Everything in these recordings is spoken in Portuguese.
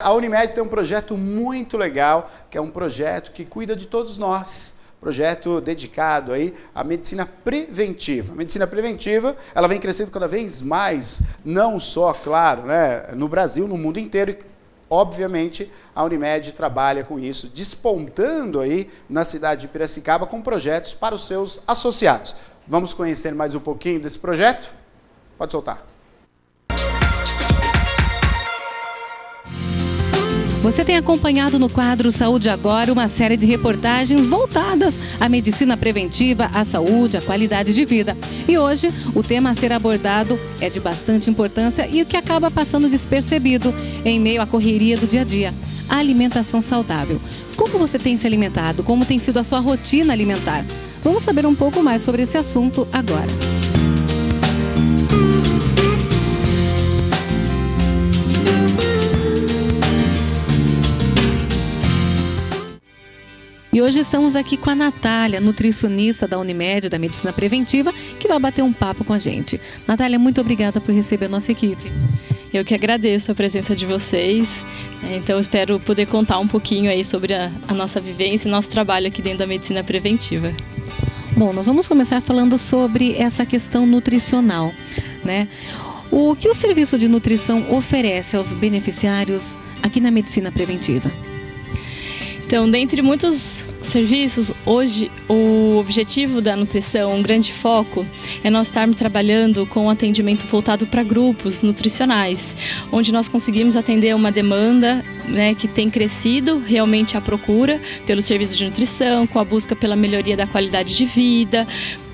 A Unimed tem um projeto muito legal, que é um projeto que cuida de todos nós. Projeto dedicado aí à medicina preventiva. A medicina preventiva, ela vem crescendo cada vez mais, não só, claro, no Brasil, no mundo inteiro. E, obviamente, a Unimed trabalha com isso, despontando aí na cidade de Piracicaba com projetos para os seus associados. Vamos conhecer mais um pouquinho desse projeto? Pode soltar. Você tem acompanhado no quadro Saúde Agora uma série de reportagens voltadas à medicina preventiva, à saúde, à qualidade de vida. E hoje o tema a ser abordado é de bastante importância e o que acaba passando despercebido em meio à correria do dia a dia: a alimentação saudável. Como você tem se alimentado? Como tem sido a sua rotina alimentar? Vamos saber um pouco mais sobre esse assunto agora. E hoje estamos aqui com a Natália, nutricionista da Unimed, da Medicina Preventiva, que vai bater um papo com a gente. Natália, muito obrigada por receber a nossa equipe. Eu que agradeço a presença de vocês. Então, espero poder contar um pouquinho aí sobre a nossa vivência e nosso trabalho aqui dentro da Medicina Preventiva. Bom, nós vamos começar falando sobre essa questão nutricional, né? O que o serviço de nutrição oferece aos beneficiários aqui na Medicina Preventiva? Então, dentre muitos serviços, hoje o objetivo da nutrição, um grande foco, é nós estarmos trabalhando com atendimento voltado para grupos nutricionais, onde nós conseguimos atender uma demanda, que tem crescido realmente a procura pelo serviço de nutrição, com a busca pela melhoria da qualidade de vida,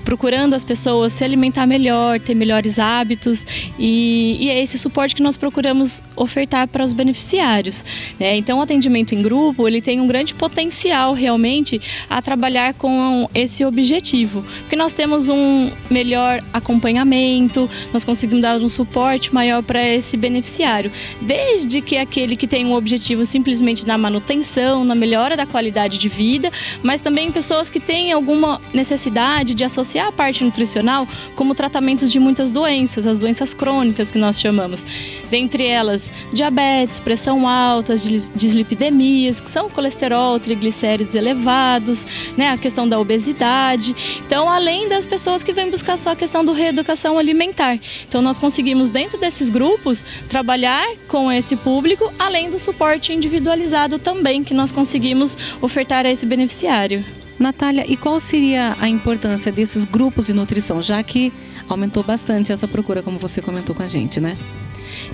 procurando as pessoas se alimentar melhor, ter melhores hábitos, e é esse suporte que nós procuramos ofertar para os beneficiários. Então, o atendimento em grupo, ele tem um grande potencial realmente a trabalhar com esse objetivo, porque nós temos um melhor acompanhamento, nós conseguimos dar um suporte maior para esse beneficiário, desde que aquele que tem um objetivo simplesmente na manutenção, na melhora da qualidade de vida, mas também pessoas que têm alguma necessidade de associar a parte nutricional como tratamentos de muitas doenças, as doenças crônicas que nós chamamos, dentre elas diabetes, pressão alta, dislipidemias, que são colesterol, triglicéridos elevados, a questão da obesidade. Então, além das pessoas que vêm buscar só a questão do reeducação alimentar. Então, nós conseguimos dentro desses grupos trabalhar com esse público, além do suporte individualizado também que nós conseguimos ofertar a esse beneficiário. Natália, e qual seria a importância desses grupos de nutrição, já que aumentou bastante essa procura, como você comentou com a gente, né?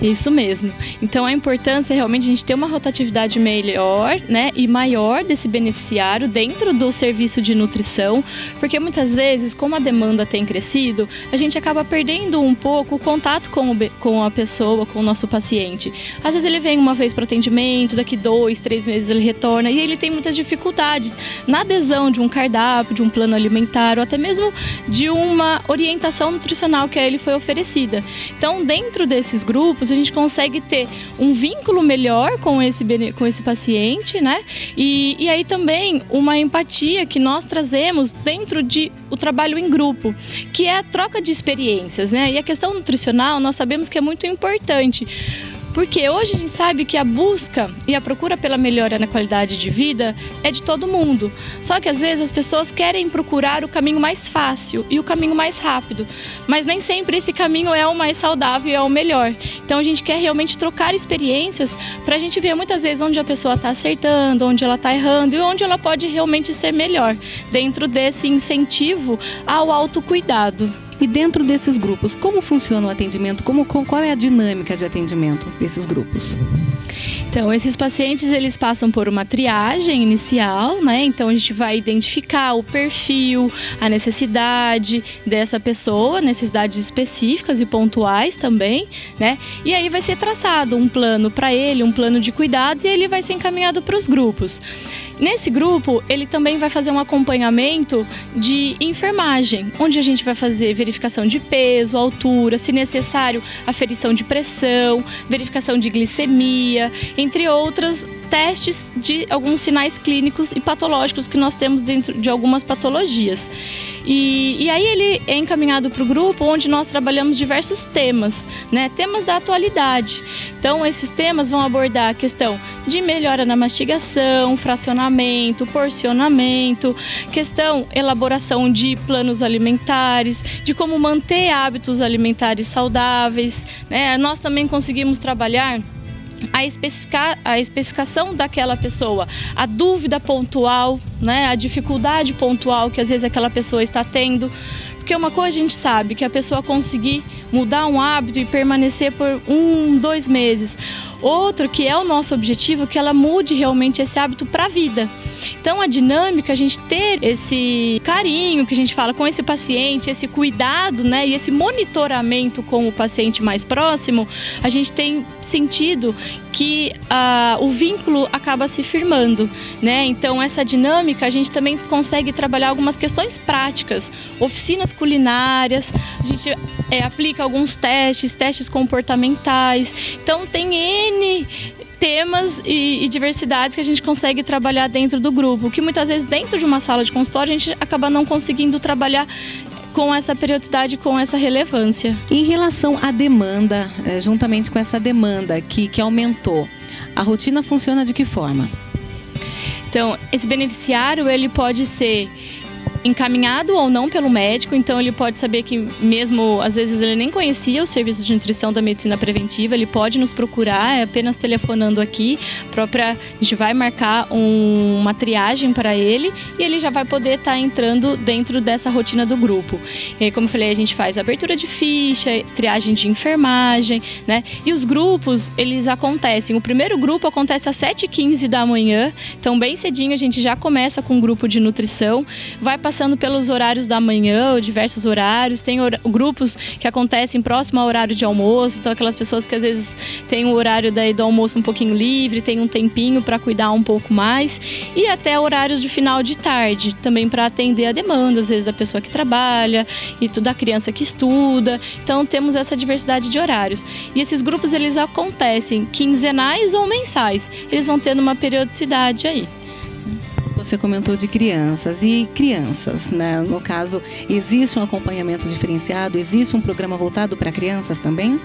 Isso mesmo. Então, a importância é realmente a gente ter uma rotatividade melhor, e maior desse beneficiário dentro do serviço de nutrição, porque muitas vezes, como a demanda tem crescido, a gente acaba perdendo um pouco o contato com a pessoa, com o nosso paciente. Às vezes ele vem uma vez para o atendimento, daqui 2, 3 meses ele retorna e ele tem muitas dificuldades na adesão de um cardápio, de um plano alimentar ou até mesmo de uma orientação nutricional que a ele foi oferecida. Então, dentro desses grupos, a gente consegue ter um vínculo melhor com esse paciente, E aí também uma empatia que nós trazemos dentro o trabalho em grupo, que é a troca de experiências, E a questão nutricional, nós sabemos que é muito importante. Porque hoje a gente sabe que a busca e a procura pela melhora na qualidade de vida é de todo mundo. Só que às vezes as pessoas querem procurar o caminho mais fácil e o caminho mais rápido. Mas nem sempre esse caminho é o mais saudável e é o melhor. Então a gente quer realmente trocar experiências para a gente ver muitas vezes onde a pessoa está acertando, onde ela está errando e onde ela pode realmente ser melhor. Dentro desse incentivo ao autocuidado. E dentro desses grupos, como funciona o atendimento? Qual é a dinâmica de atendimento desses grupos? Então, esses pacientes, eles passam por uma triagem inicial, Então, a gente vai identificar o perfil, a necessidade dessa pessoa, necessidades específicas e pontuais também, E aí vai ser traçado um plano para ele, um plano de cuidados, e ele vai ser encaminhado para os grupos. Nesse grupo, ele também vai fazer um acompanhamento de enfermagem, onde a gente vai fazer verificação de peso, altura, se necessário, aferição de pressão, verificação de glicemia, entre outros testes de alguns sinais clínicos e patológicos que nós temos dentro de algumas patologias. E aí ele é encaminhado para o grupo onde nós trabalhamos diversos temas, né? Temas da atualidade. Então, esses temas vão abordar a questão de melhora na mastigação, fracionamento, porcionamento, elaboração de planos alimentares, de como manter hábitos alimentares saudáveis, né? Nós também conseguimos trabalhar a especificação daquela pessoa, a dúvida pontual, né, a dificuldade pontual que às vezes aquela pessoa está tendo. Porque uma coisa a gente sabe, que a pessoa conseguir mudar um hábito e permanecer por 1, 2 meses. Outro, que é o nosso objetivo, que ela mude realmente esse hábito para a vida. Então, a dinâmica, a gente ter esse carinho que a gente fala com esse paciente, esse cuidado, né, e esse monitoramento com o paciente mais próximo, a gente tem sentido que o vínculo acaba se firmando, né? Então, essa dinâmica, a gente também consegue trabalhar algumas questões práticas, oficinas culinárias, a gente aplica alguns testes comportamentais. Então, tem N temas e diversidades que a gente consegue trabalhar dentro do grupo, que muitas vezes dentro de uma sala de consultório a gente acaba não conseguindo trabalhar com essa periodicidade, com essa relevância. Em relação à demanda, juntamente com essa demanda que aumentou, a rotina funciona de que forma? Então, esse beneficiário, ele pode ser encaminhado ou não pelo médico, então ele pode saber que mesmo, às vezes ele nem conhecia o serviço de nutrição da medicina preventiva, ele pode nos procurar, apenas telefonando aqui, a gente vai marcar uma triagem para ele e ele já vai poder estar entrando dentro dessa rotina do grupo. E aí, como eu falei, a gente faz abertura de ficha, triagem de enfermagem, né? E os grupos, eles acontecem, o primeiro grupo acontece às 7h15 da manhã, então bem cedinho a gente já começa com um grupo de nutrição, vai passando pelos horários da manhã, diversos horários, tem grupos que acontecem próximo ao horário de almoço, então aquelas pessoas que às vezes têm o horário do almoço um pouquinho livre, tem um tempinho para cuidar um pouco mais, e até horários de final de tarde, também para atender a demanda, às vezes da pessoa que trabalha e da criança que estuda, então temos essa diversidade de horários. E esses grupos, eles acontecem quinzenais ou mensais, eles vão tendo uma periodicidade aí. Você comentou de crianças, né? No caso, existe um acompanhamento diferenciado? Existe um programa voltado para crianças também?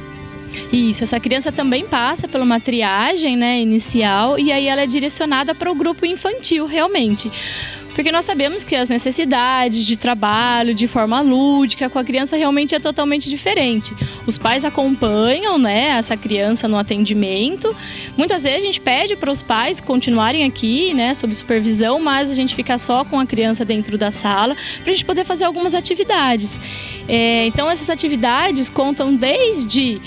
Isso, essa criança também passa por uma triagem, né, inicial, e aí ela é direcionada para o grupo infantil, realmente. Porque nós sabemos que as necessidades de trabalho, de forma lúdica, com a criança realmente é totalmente diferente. Os pais acompanham, né, essa criança no atendimento. Muitas vezes a gente pede para os pais continuarem aqui, né, sob supervisão, mas a gente fica só com a criança dentro da sala para a gente poder fazer algumas atividades. Então essas atividades contam desde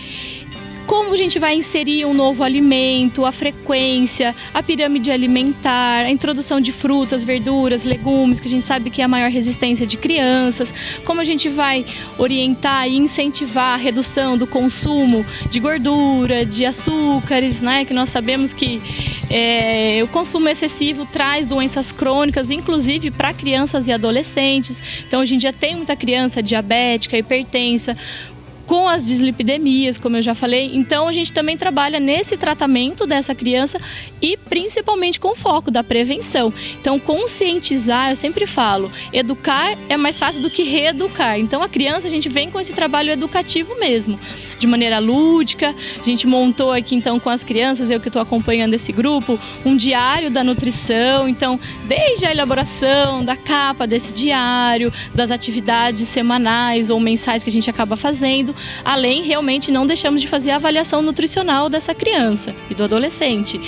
como a gente vai inserir um novo alimento, a frequência, a pirâmide alimentar, a introdução de frutas, verduras, legumes, que a gente sabe que é a maior resistência de crianças, como a gente vai orientar e incentivar a redução do consumo de gordura, de açúcares, né? Que nós sabemos que o consumo excessivo traz doenças crônicas, inclusive para crianças e adolescentes. Então, hoje em dia tem muita criança diabética, hipertensa, com as dislipidemias, como eu já falei. Então, a gente também trabalha nesse tratamento dessa criança e principalmente com o foco da prevenção. Então, conscientizar, eu sempre falo, educar é mais fácil do que reeducar. Então, a criança, a gente vem com esse trabalho educativo mesmo, de maneira lúdica. A gente montou aqui, então, com as crianças, eu que estou acompanhando esse grupo, um diário da nutrição. Então, desde a elaboração da capa desse diário, das atividades semanais ou mensais que a gente acaba fazendo, além, realmente, não deixamos de fazer a avaliação nutricional dessa criança e do adolescente.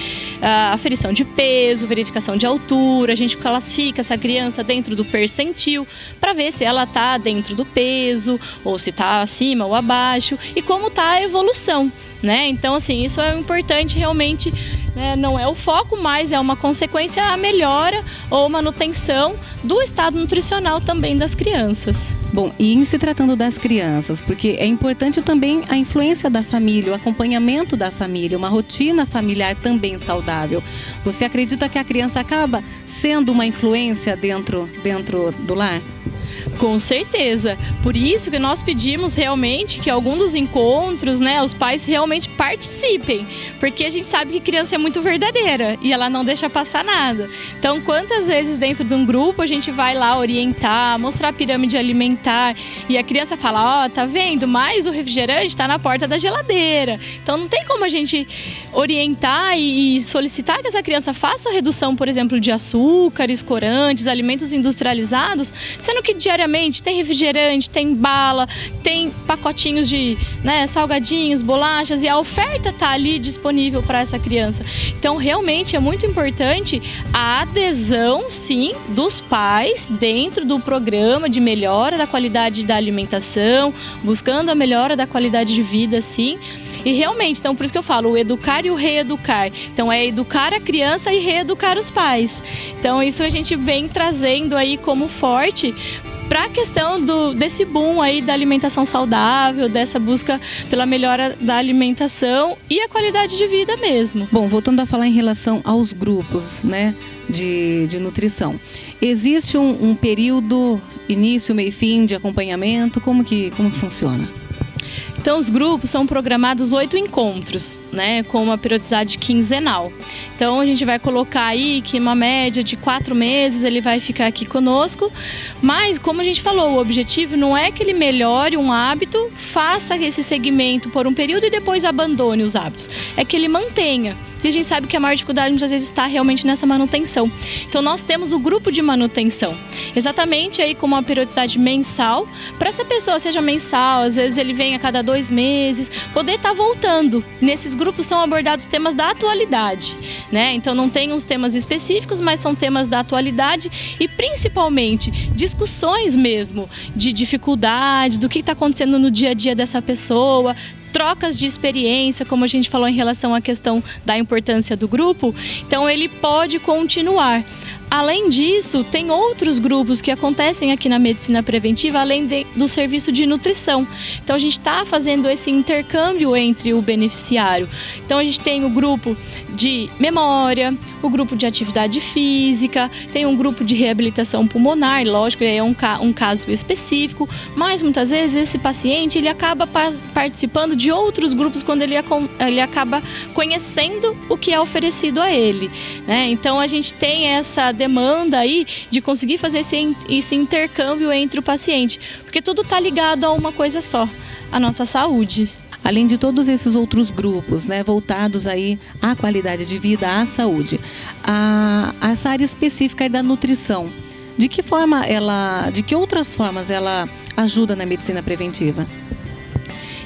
A aferição de peso, verificação de altura, a gente classifica essa criança dentro do percentil para ver se ela está dentro do peso ou se está acima ou abaixo e como está a evolução. né? Então, assim, isso é importante realmente, né? Não é o foco, mas é uma consequência a melhora ou manutenção do estado nutricional também das crianças. Bom, e em se tratando das crianças, porque é importante também a influência da família, o acompanhamento da família, uma rotina familiar também saudável. Você acredita que a criança acaba sendo uma influência dentro do lar? Com certeza. Por isso que nós pedimos realmente que algum dos encontros, né, os pais realmente participem, porque a gente sabe que criança é muito verdadeira e ela não deixa passar nada. Então, quantas vezes dentro de um grupo a gente vai lá orientar, mostrar a pirâmide alimentar e a criança fala, tá vendo? Mas o refrigerante está na porta da geladeira. Então, não tem como a gente orientar e solicitar que essa criança faça a redução, por exemplo, de açúcares, corantes, alimentos industrializados, sendo que diariamente tem refrigerante, tem bala, tem pacotinhos de, né, salgadinhos, bolachas, e a oferta está ali disponível para essa criança. Então, realmente é muito importante a adesão, sim, dos pais dentro do programa de melhora da qualidade da alimentação, buscando a melhora da qualidade de vida, sim. E realmente, então por isso que eu falo, o educar e o reeducar. Então é educar a criança e reeducar os pais. Então isso a gente vem trazendo aí como forte para a questão desse boom aí da alimentação saudável, dessa busca pela melhora da alimentação e a qualidade de vida mesmo. Bom, voltando a falar em relação aos grupos, né, de nutrição. Existe um período, início, meio e fim de acompanhamento? Como que funciona? Então, os grupos são programados 8 encontros, né, com uma periodicidade quinzenal. Então, a gente vai colocar aí que uma média de 4 meses ele vai ficar aqui conosco. Mas, como a gente falou, o objetivo não é que ele melhore um hábito, faça esse segmento por um período e depois abandone os hábitos. É que ele mantenha. E a gente sabe que a maior dificuldade muitas vezes está realmente nessa manutenção. Então, nós temos o grupo de manutenção, exatamente aí com uma periodicidade mensal, para essa pessoa, seja mensal, às vezes ele vem a cada 2 meses, poder estar voltando. Nesses grupos são abordados temas da atualidade, né? Então, não tem uns temas específicos, mas são temas da atualidade e, principalmente, discussões mesmo de dificuldade, do que está acontecendo no dia a dia dessa pessoa, trocas de experiência, como a gente falou em relação à questão da importância do grupo. Então, ele pode continuar. Além disso, tem outros grupos que acontecem aqui na medicina preventiva, além do serviço de nutrição. Então, a gente está fazendo esse intercâmbio entre o beneficiário. Então, a gente tem o grupo de memória, o grupo de atividade física, tem um grupo de reabilitação pulmonar, lógico, é um caso específico, mas muitas vezes esse paciente ele acaba participando de outros grupos quando ele acaba conhecendo o que é oferecido a ele, né? Então, a gente tem essa demanda aí de conseguir fazer esse intercâmbio entre o paciente, porque tudo está ligado a uma coisa só, a nossa saúde. Além de todos esses outros grupos, né, voltados aí à qualidade de vida, à saúde, essa área específica aí da nutrição, de que outras formas ela ajuda na medicina preventiva?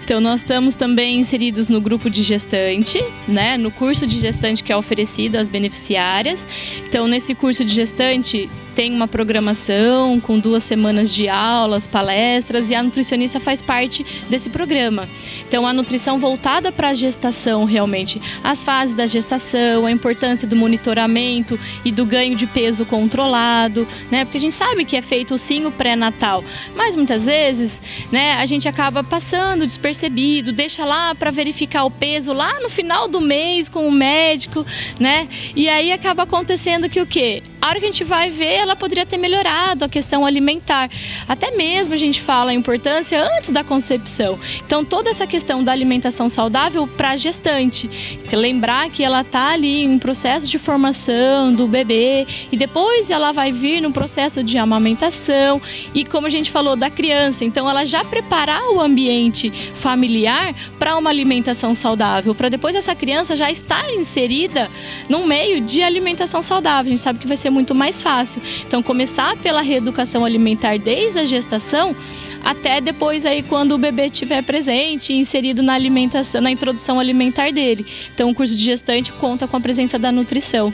Então, nós estamos também inseridos no grupo de gestante, né? No curso de gestante que é oferecido às beneficiárias. Então, nesse curso de gestante tem uma programação com 2 semanas de aulas, palestras, e a nutricionista faz parte desse programa. Então, a nutrição voltada para a gestação, realmente, as fases da gestação, a importância do monitoramento e do ganho de peso controlado, né? Porque a gente sabe que é feito sim o pré-natal, mas muitas vezes, né, a gente acaba passando despercebido, deixa lá para verificar o peso lá no final do mês com o médico, né? E aí acaba acontecendo que o quê? A hora que a gente vai ver, ela poderia ter melhorado a questão alimentar. Até mesmo a gente fala a importância antes da concepção. Então, toda essa questão da alimentação saudável para a gestante. Lembrar que ela está ali em um processo de formação do bebê e depois ela vai vir no processo de amamentação e, como a gente falou, da criança. Então, ela já preparar o ambiente familiar para uma alimentação saudável, para depois essa criança já estar inserida num meio de alimentação saudável. A gente sabe que vai ser muito mais fácil. Então, começar pela reeducação alimentar desde a gestação até depois aí quando o bebê estiver presente e inserido na alimentação, na introdução alimentar dele. Então, o curso de gestante conta com a presença da nutrição.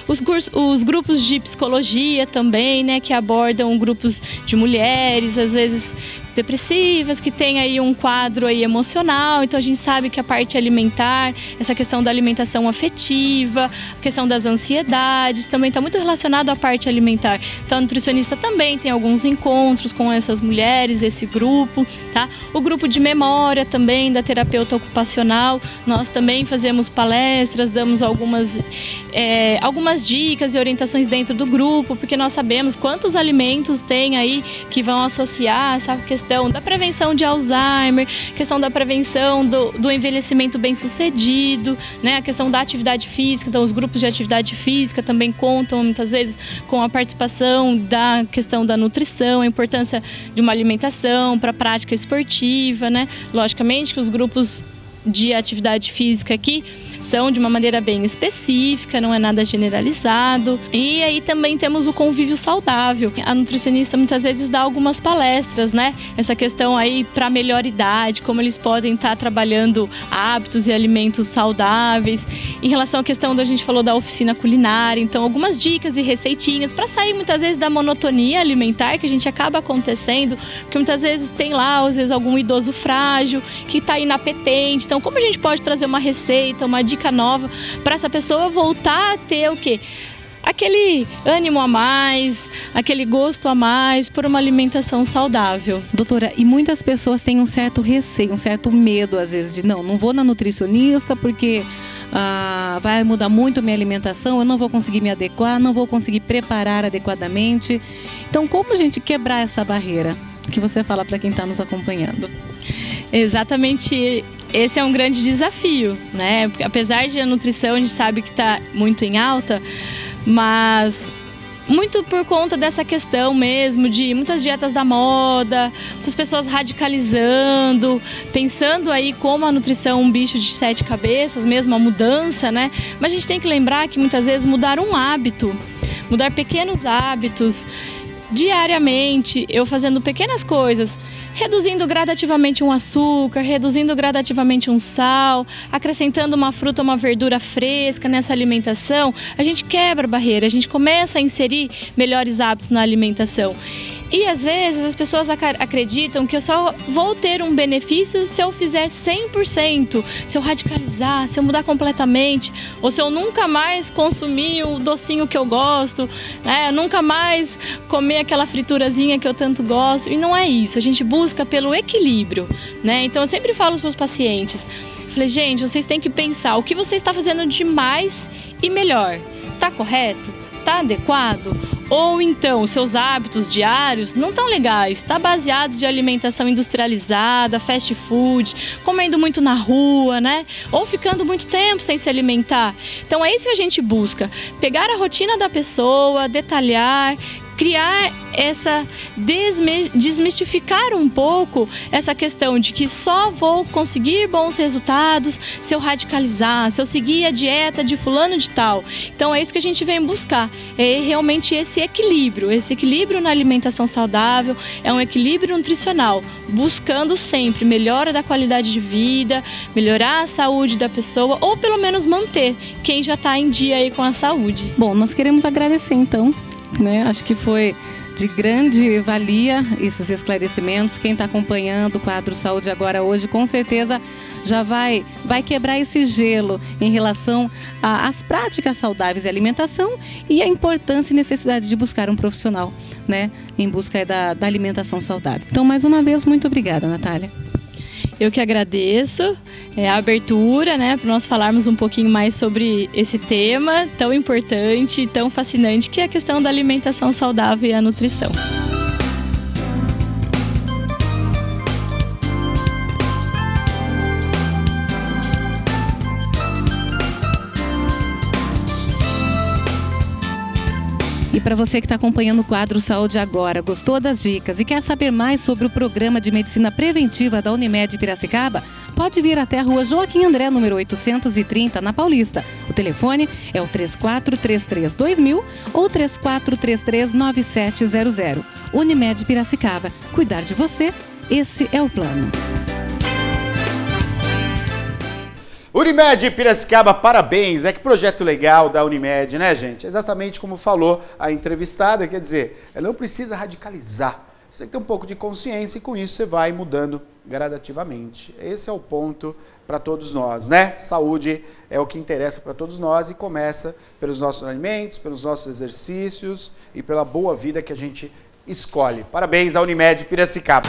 Os grupos de psicologia também, né, que abordam grupos de mulheres, às vezes depressivas, que têm aí um quadro aí emocional. Então a gente sabe que a parte alimentar, essa questão da alimentação afetiva, a questão das ansiedades, também está muito relacionado à parte alimentar. Então a nutricionista também tem alguns encontros com essas mulheres, esse grupo, tá? O grupo de memória também da terapeuta ocupacional, nós também fazemos palestras, damos algumas dicas e orientações dentro do grupo, porque nós sabemos quantos alimentos tem aí que vão associar essa questão da prevenção de Alzheimer, questão da prevenção do envelhecimento bem-sucedido, né? A questão da atividade física. Então os grupos de atividade física também contam muitas vezes com a participação da questão da nutrição, a importância de uma alimentação para a prática esportiva, né? Logicamente que os grupos de atividade física aqui são de uma maneira bem específica, não é nada generalizado. E aí também temos o convívio saudável. A nutricionista muitas vezes dá algumas palestras, né? Essa questão aí para melhor idade, como eles podem estar trabalhando hábitos e alimentos saudáveis. Em relação à questão da gente falou da oficina culinária, então algumas dicas e receitinhas para sair muitas vezes da monotonia alimentar que a gente acaba acontecendo, porque muitas vezes tem lá, às vezes algum idoso frágil que está inapetente. Então como a gente pode trazer uma receita, uma dica nova para essa pessoa voltar a ter o quê? Aquele ânimo a mais, aquele gosto a mais por uma alimentação saudável. Doutora, e muitas pessoas têm um certo receio, um certo medo às vezes de não vou na nutricionista porque vai mudar muito a minha alimentação, eu não vou conseguir me adequar, não vou conseguir preparar adequadamente. Então como a gente quebrar essa barreira? O que você fala para quem está nos acompanhando? Exatamente. Esse é um grande desafio, né? Porque, apesar de a nutrição a gente sabe que está muito em alta, mas muito por conta dessa questão mesmo de muitas dietas da moda, muitas pessoas radicalizando, pensando aí como a nutrição é um bicho de 7 cabeças, mesmo a mudança, né? Mas a gente tem que lembrar que muitas vezes mudar um hábito, mudar pequenos hábitos, diariamente, eu fazendo pequenas coisas, reduzindo gradativamente um açúcar, reduzindo gradativamente um sal, acrescentando uma fruta ou uma verdura fresca nessa alimentação, a gente quebra a barreira, a gente começa a inserir melhores hábitos na alimentação. E às vezes as pessoas acreditam que eu só vou ter um benefício se eu fizer 100%, se eu radicalizar, se eu mudar completamente, ou se eu nunca mais consumir o docinho que eu gosto, né? Nunca mais comer aquela friturazinha que eu tanto gosto. E não é isso, a gente busca pelo equilíbrio, né? Então eu sempre falo para os pacientes, falei, gente, vocês têm que pensar o que você está fazendo de mais e melhor. Tá correto? Tá adequado? Ou então, seus hábitos diários não estão legais, está baseados de alimentação industrializada, fast food, comendo muito na rua, né? Ou ficando muito tempo sem se alimentar. Então é isso que a gente busca, pegar a rotina da pessoa, detalhar, criar desmistificar um pouco essa questão de que só vou conseguir bons resultados se eu radicalizar, se eu seguir a dieta de fulano de tal. Então é isso que a gente vem buscar, é realmente esse equilíbrio na alimentação saudável, é um equilíbrio nutricional, buscando sempre melhora da qualidade de vida, melhorar a saúde da pessoa ou pelo menos manter quem já está em dia aí com a saúde. Bom, nós queremos agradecer então, né? Acho que foi de grande valia esses esclarecimentos. Quem está acompanhando o quadro Saúde Agora hoje, com certeza já vai quebrar esse gelo em relação às práticas saudáveis de alimentação e a importância e necessidade de buscar um profissional, né, em busca da alimentação saudável. Então, mais uma vez, muito obrigada, Natália. Eu que agradeço a abertura, né, para nós falarmos um pouquinho mais sobre esse tema tão importante, tão fascinante, que é a questão da alimentação saudável e a nutrição. E para você que está acompanhando o quadro Saúde Agora, gostou das dicas e quer saber mais sobre o programa de medicina preventiva da Unimed Piracicaba, pode vir até a rua Joaquim André, número 830, na Paulista. O telefone é o 3433-2000 ou 3433-9700. Unimed Piracicaba. Cuidar de você, esse é o plano. Unimed Piracicaba, parabéns! Que projeto legal da Unimed, né, gente? Exatamente como falou a entrevistada, quer dizer, ela não precisa radicalizar, você tem que ter um pouco de consciência e com isso você vai mudando gradativamente. Esse é o ponto para todos nós, né? Saúde é o que interessa para todos nós e começa pelos nossos alimentos, pelos nossos exercícios e pela boa vida que a gente escolhe. Parabéns à Unimed Piracicaba.